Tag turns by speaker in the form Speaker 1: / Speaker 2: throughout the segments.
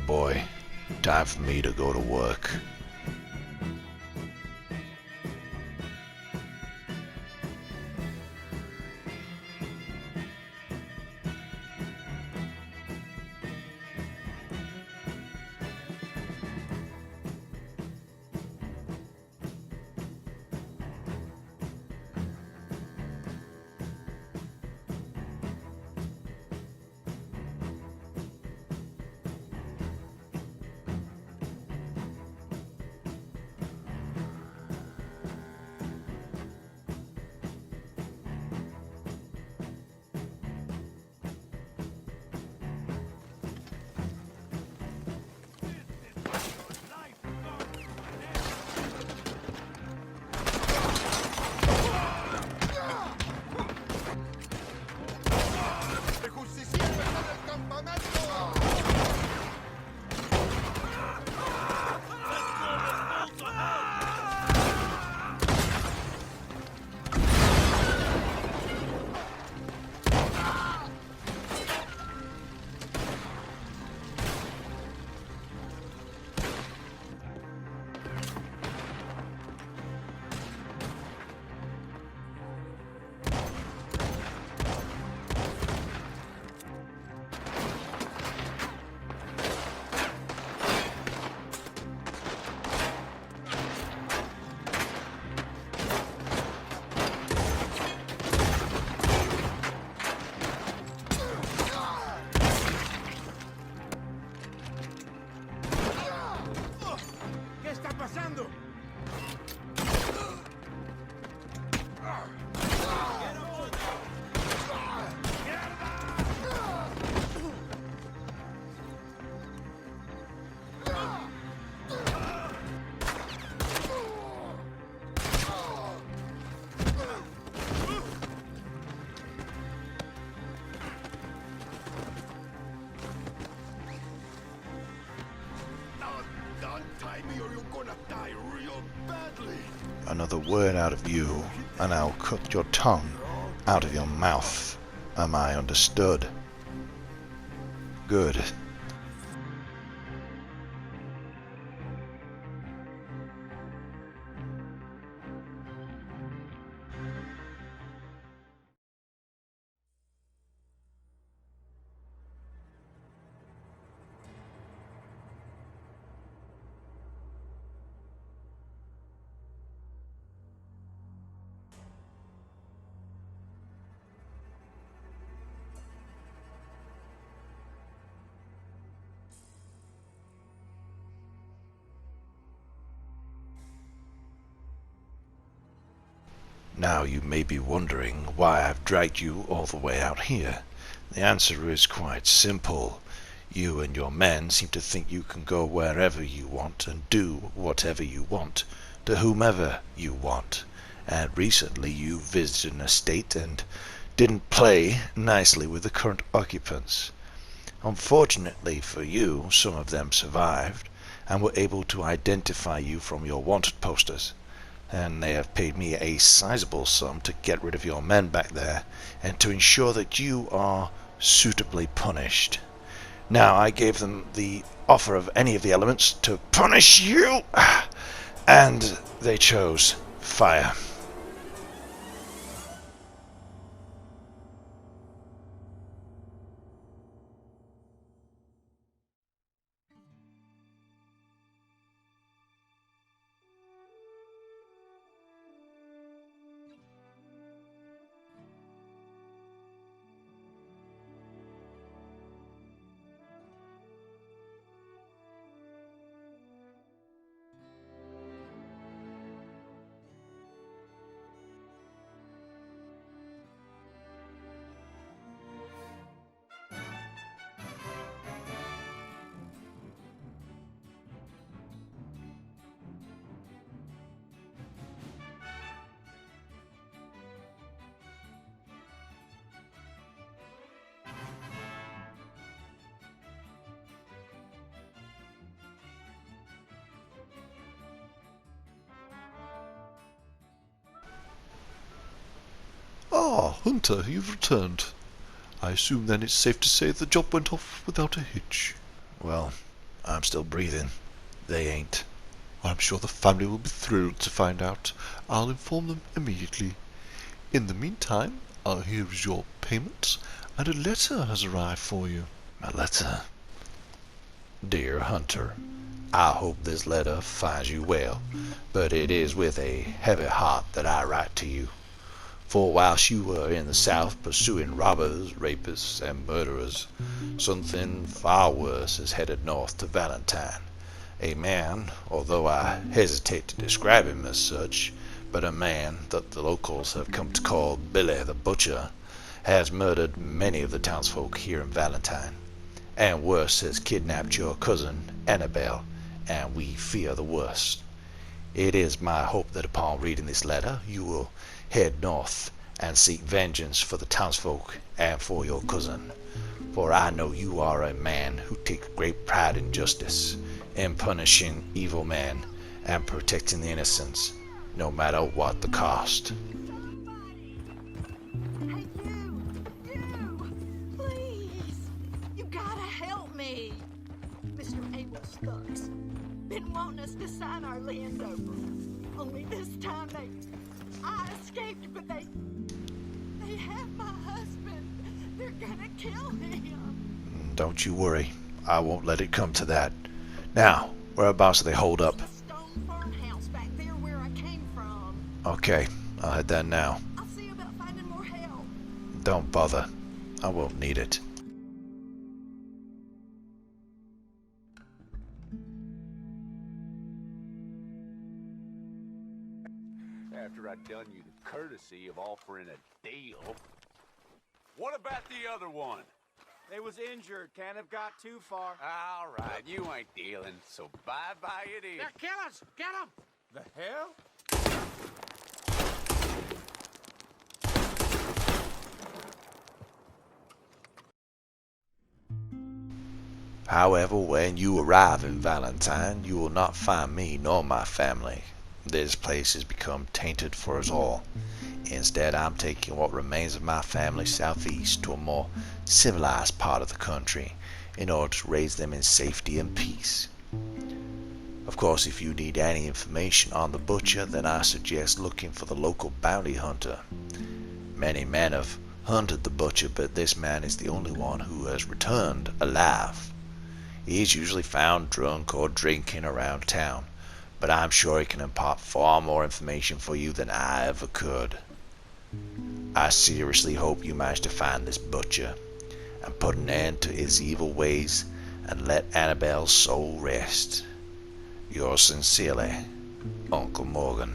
Speaker 1: Well, boy, time for me to go to work. Another word out of you, and I'll cut your tongue out of your mouth. Am I understood? Good. Now you may be wondering why I've dragged you all the way out here. The answer is quite simple. You and your men seem to think you can go wherever you want and do whatever you want, to whomever you want. And recently you visited an estate and didn't play nicely with the current occupants. Unfortunately for you, some of them survived and were able to identify you from your wanted posters. And they have paid me a sizable sum to get rid of your men back there and to ensure that you are suitably punished. Now, I gave them the offer of any of the elements to punish you, and they chose fire.
Speaker 2: Ah, Hunter, you've returned. I assume then it's safe to say the job went off without a hitch.
Speaker 1: Well, I'm still breathing. They ain't.
Speaker 2: I'm sure the family will be thrilled to find out. I'll inform them immediately. In the meantime, here is your payment, and a letter has arrived for you.
Speaker 1: A letter? Dear Hunter, I hope this letter finds you well, but it is with a heavy heart that I write to you. For whilst you were in the South pursuing robbers, rapists, and murderers, something far worse is headed north to Valentine. A man, although I hesitate to describe him as such, but a man that the locals have come to call Billy the Butcher, has murdered many of the townsfolk here in Valentine, and worse, has kidnapped your cousin Annabelle, and we fear the worst. It is my hope that upon reading this letter you will head north and seek vengeance for the townsfolk and for your cousin, for I know you are a man who takes great pride in justice, in punishing evil men and protecting the innocents, no matter what the cost.
Speaker 3: Hey, you! Please! You gotta help me! Mr. Abel Stucks been wanting us to sign our land over. Only this time I escaped, but they have my husband. They're gonna kill him.
Speaker 1: Don't you worry. I won't let it come to that. Now, whereabouts do they hold up?
Speaker 3: The stone farmhouse back there where I came from.
Speaker 1: Okay, I'll head there now.
Speaker 3: I'll see about finding more help.
Speaker 1: Don't bother. I won't need it.
Speaker 4: After I'd done you the courtesy of offering a deal. What about the other one?
Speaker 5: They was injured. Can't have got too far.
Speaker 4: All right, you ain't dealing, so bye-bye it is.
Speaker 5: They're killers! Get them! The hell?
Speaker 1: However, when you arrive in Valentine, you will not find me nor my family. This place has become tainted for us all. Instead, I'm taking what remains of my family southeast to a more civilized part of the country in order to raise them in safety and peace. Of course, if you need any information on the butcher, then I suggest looking for the local bounty hunter. Many men have hunted the butcher, but this man is the only one who has returned alive. He is usually found drunk or drinking around town, but I'm sure he can impart far more information for you than I ever could. I seriously hope you manage to find this butcher and put an end to his evil ways and let Annabelle's soul rest. Yours sincerely, Uncle Morgan.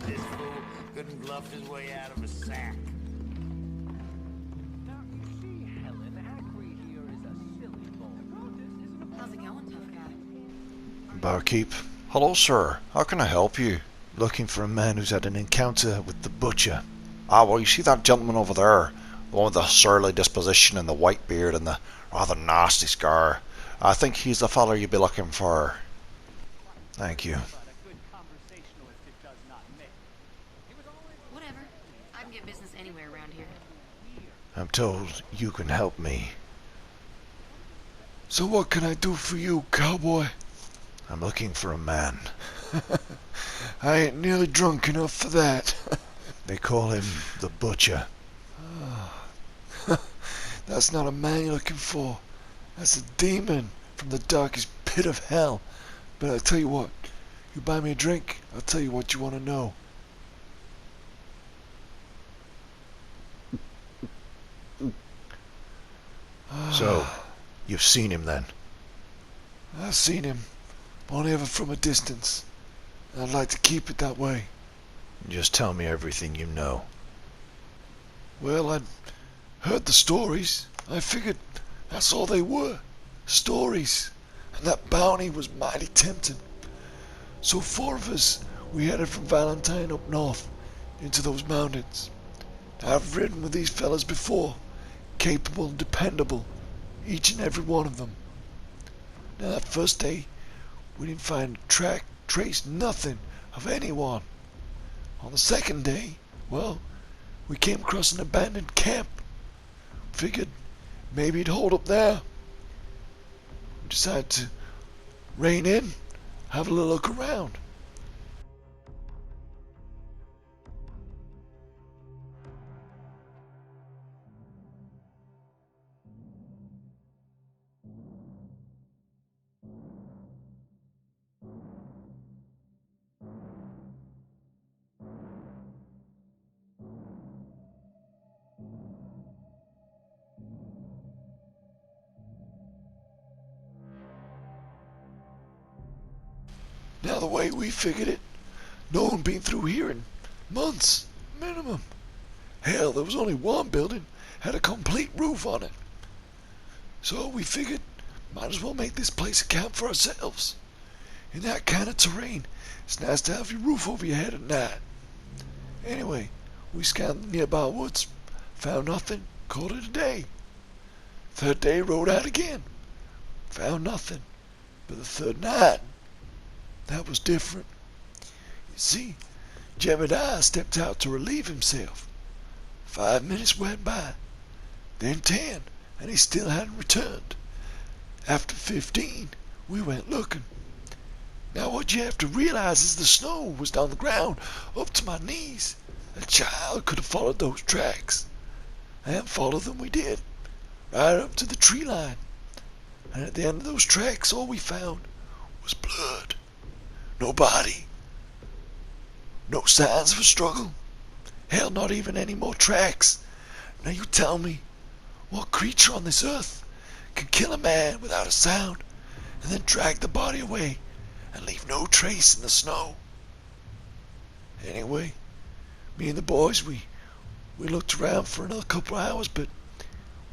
Speaker 6: This fool couldn't bluff his way out of a sack.
Speaker 7: Now, you see, Helen, Ackley here is a silly boy.
Speaker 8: How's it going, tough guy?
Speaker 1: Barkeep. Hello, sir. How can I help you? Looking for a man who's had an encounter with the butcher. Ah, well, you see that gentleman over there? The one with the surly disposition and the white beard and the rather nasty scar. I think he's the fellow you'd be looking for. Thank you.
Speaker 8: Whatever. I can get business anywhere around here.
Speaker 1: I'm told you can help me.
Speaker 2: So what can I do for you, cowboy?
Speaker 1: I'm looking for a man.
Speaker 2: I ain't nearly drunk enough for that.
Speaker 1: They call him the Butcher.
Speaker 2: That's not a man you're looking for. That's a demon from the darkest pit of hell. But I'll tell you what, you buy me a drink, I'll tell you what you want to know.
Speaker 1: So, you've seen him then?
Speaker 2: I've seen him, only ever from a distance. I'd like to keep it that way.
Speaker 1: Just tell me everything you know.
Speaker 2: Well, I'd heard the stories. I figured that's all they were. Stories. And that bounty was mighty tempting. So 4 of us, we headed from Valentine up north into those mountains. I've ridden with these fellas before, capable and dependable, each and every one of them. Now that first day, we didn't find a track, trace, nothing of anyone. On the second day, well, we came across an abandoned camp. Figured maybe it'd hold up there. We decided to rein in, have a little look around. Now the way we figured it, no one been through here in months, minimum. Hell, there was only one building, had a complete roof on it. So we figured, might as well make this place a camp for ourselves. In that kind of terrain, it's nice to have your roof over your head at night. Anyway, we scanned the nearby woods, found nothing, called it a day. Third day, rode out again, found nothing. But the third night, that was different. You see, Jebediah stepped out to relieve himself. 5 minutes went by, then 10, and he still hadn't returned. After 15, we went looking. Now what you have to realize is the snow was down the ground up to my knees. A child could have followed those tracks. And follow them we did, right up to the tree line. And at the end of those tracks, all we found was blood. No body. No signs of a struggle. Hell, not even any more tracks. Now you tell me, what creature on this earth can kill a man without a sound and then drag the body away and leave no trace in the snow? Anyway, me and the boys, we looked around for another couple of hours, but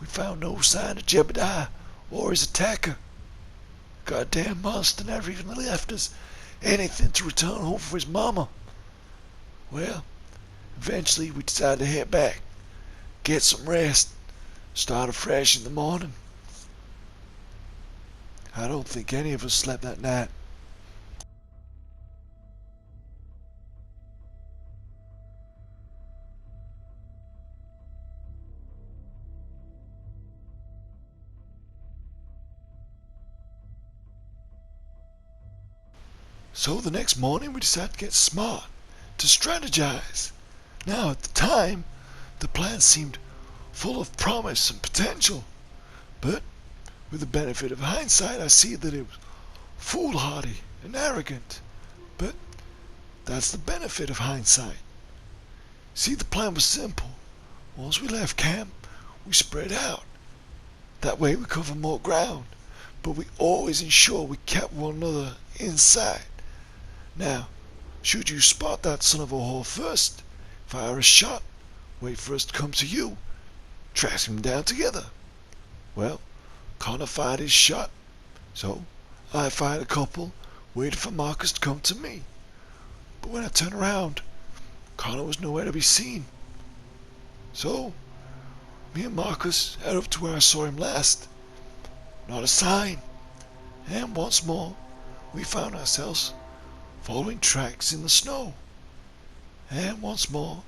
Speaker 2: we found no sign of Jebediah or his attacker. Goddamn monster never even left us anything to return home for his mama. Well, eventually we decided to head back, get some rest, start afresh in the morning. I don't think any of us slept that night. So the next morning we decided to get smart, to strategize. Now at the time, the plan seemed full of promise and potential. But with the benefit of hindsight, I see that it was foolhardy and arrogant. But that's the benefit of hindsight. See, the plan was simple. Once we left camp, we spread out. That way we cover more ground, but we always ensure we kept one another in sight. Now, should you spot that son of a whore first, fire a shot, wait for us to come to you, track him down together. Well, Connor fired his shot, so I fired a couple, waited for Marcus to come to me. But when I turned around, Connor was nowhere to be seen. So, me and Marcus headed up to where I saw him last. Not a sign. And once more, we found ourselves following tracks in the snow. And once more,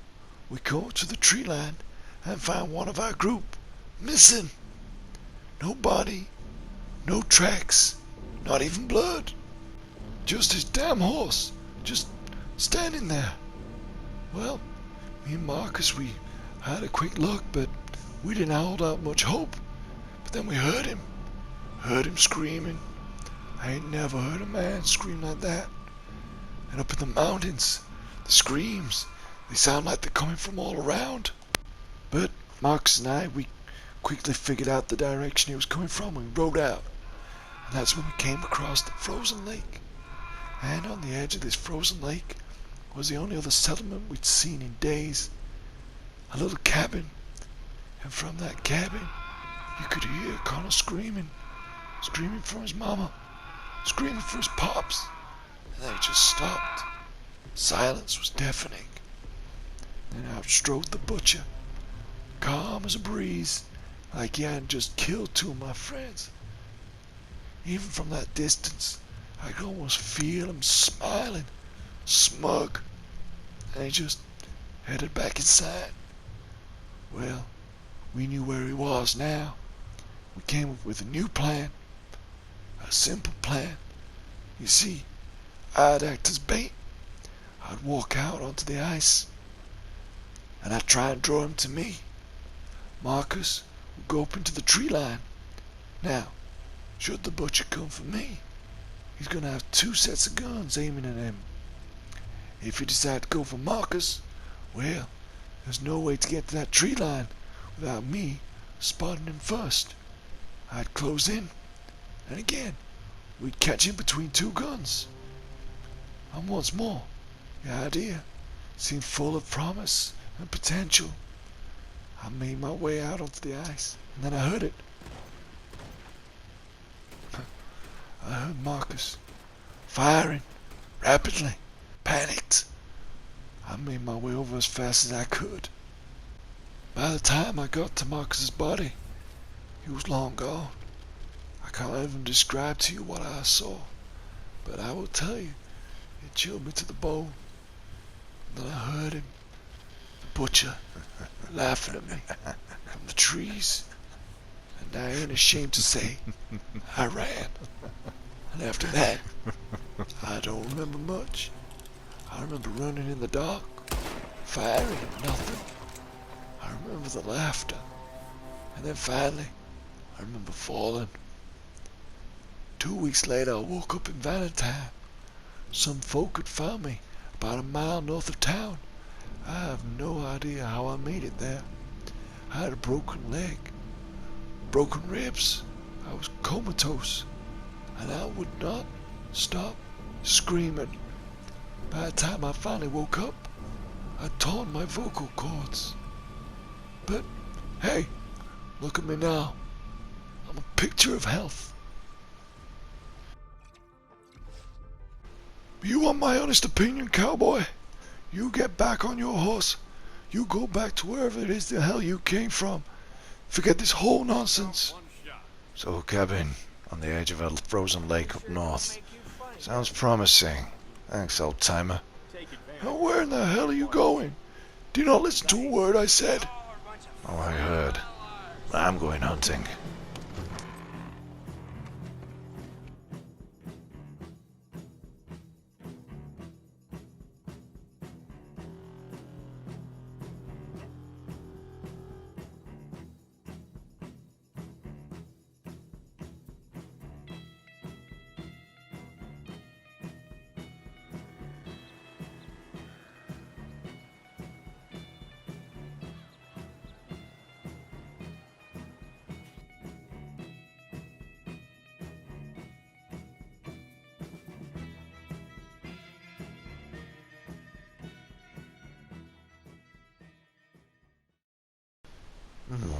Speaker 2: we go to the tree line and find one of our group missing. No body, no tracks, not even blood. Just his damn horse, just standing there. Well, me and Marcus, we had a quick look, but we didn't hold out much hope. But then we heard him screaming. I ain't never heard a man scream like that. And up in the mountains, the screams, they sound like they're coming from all around. But Marcus and I, we quickly figured out the direction he was coming from and we rode out. And that's when we came across the frozen lake. And on the edge of this frozen lake was the only other settlement we'd seen in days. A little cabin. And from that cabin, you could hear Connor screaming for his mama, screaming for his pops. And they just stopped. Silence was deafening. Then out strode the butcher, calm as a breeze, like he hadn't just killed two of my friends. Even from that distance, I could almost feel him smiling, smug, and he just headed back inside. Well, we knew where he was now. We came up with a new plan, a simple plan. You see, I'd act as bait. I'd walk out onto the ice, and I'd try and draw him to me. Marcus would go up into the tree line. Now, should the butcher come for me, he's gonna have two sets of guns aiming at him. If he decides to go for Marcus, well, there's no way to get to that tree line without me spotting him first. I'd close in, and again, we'd catch him between two guns. And once more, the idea seemed full of promise and potential. I made my way out onto the ice, and then I heard it. I heard Marcus firing rapidly, panicked. I made my way over as fast as I could. By the time I got to Marcus's body, he was long gone. I can't even describe to you what I saw, but I will tell you, it chilled me to the bone. And then I heard him, the butcher, laughing at me from the trees. And I ain't ashamed to say, I ran. And after that, I don't remember much. I remember running in the dark, firing at nothing. I remember the laughter. And then finally, I remember falling. 2 weeks later, I woke up in Valentine. Some folk had found me about a mile north of town. I have no idea how I made it there. I had a broken leg, broken ribs. I was comatose, and I would not stop screaming. By the time I finally woke up, I'd torn my vocal cords. But hey, look at me now. I'm a picture of health. You want my honest opinion, cowboy? You get back on your horse. You go back to wherever it is the hell you came from. Forget this whole nonsense.
Speaker 1: So, cabin on the edge of a frozen lake up north. Sounds promising. Thanks, old timer.
Speaker 2: Now where in the hell are you going? Do you not listen to a word I said?
Speaker 1: Oh, I heard. I'm going hunting.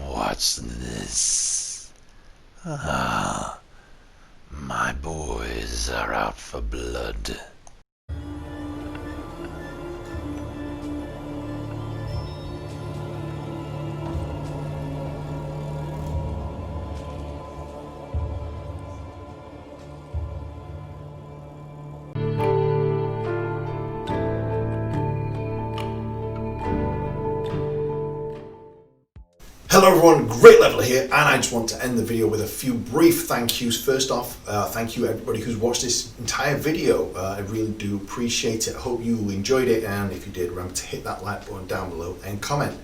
Speaker 1: What's this? Ah, my boys are out for blood.
Speaker 9: Hello everyone, Great Leveler here, and I just want to end the video with a few brief thank yous. First off, thank you everybody who's watched this entire video. I really do appreciate it. I hope you enjoyed it, and if you did, remember to hit that like button down below and comment.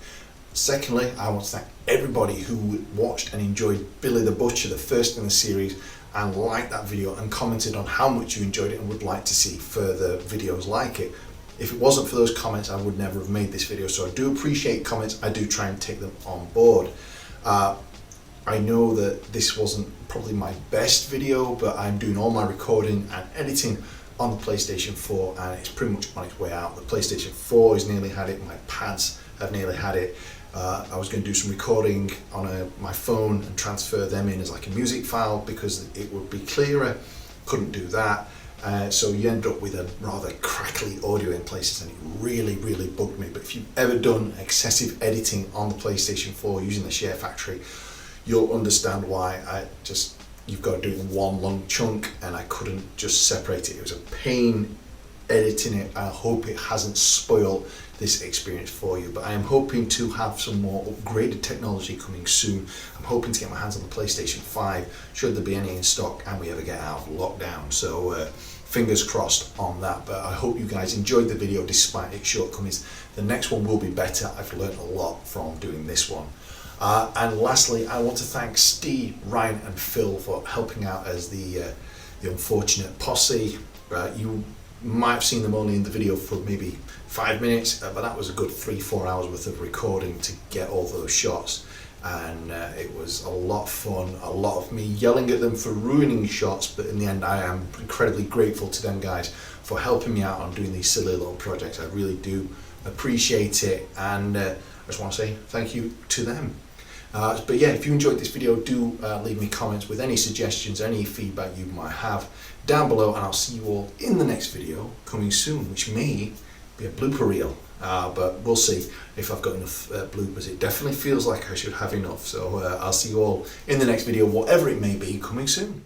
Speaker 9: Secondly, I want to thank everybody who watched and enjoyed Billy the Butcher, the first in the series, and liked that video and commented on how much you enjoyed it and would like to see further videos like it. If it wasn't for those comments, I would never have made this video, so I do appreciate comments. I do try and take them on board. I know that this wasn't probably my best video, but I'm doing all my recording and editing on the PlayStation 4, and it's pretty much on its way out. The PlayStation 4 has nearly had it, my pads have nearly had it. I was going to do some recording on my phone and transfer them in as like a music file because it would be clearer. Couldn't do that. So you end up with a rather crackly audio in places, and it really, really bugged me. But if you've ever done excessive editing on the PlayStation 4 using the Share Factory, you'll understand why. You've got to do it in one long chunk, and I couldn't just separate it. It was a pain editing it. I hope it hasn't spoiled this experience for you, but I am hoping to have some more upgraded technology coming soon. I'm hoping to get my hands on the PlayStation 5 should there be any in stock and we ever get out of lockdown. So fingers crossed on that. But I hope you guys enjoyed the video despite its shortcomings. The next one will be better. I've learned a lot from doing this one. And lastly, I want to thank Steve, Ryan and Phil for helping out as the unfortunate posse. You might have seen them only in the video for maybe 5 minutes, but that was a good 3-4 hours worth of recording to get all those shots, and it was a lot of fun, a lot of me yelling at them for ruining shots, but in the end I am incredibly grateful to them guys for helping me out on doing these silly little projects. I really do appreciate it, and I just want to say thank you to them. But yeah, if you enjoyed this video, do leave me comments with any suggestions, any feedback you might have down below, and I'll see you all in the next video coming soon, which may be a blooper reel, but we'll see if I've got enough bloopers. It definitely feels like I should have enough, so I'll see you all in the next video, whatever it may be, coming soon.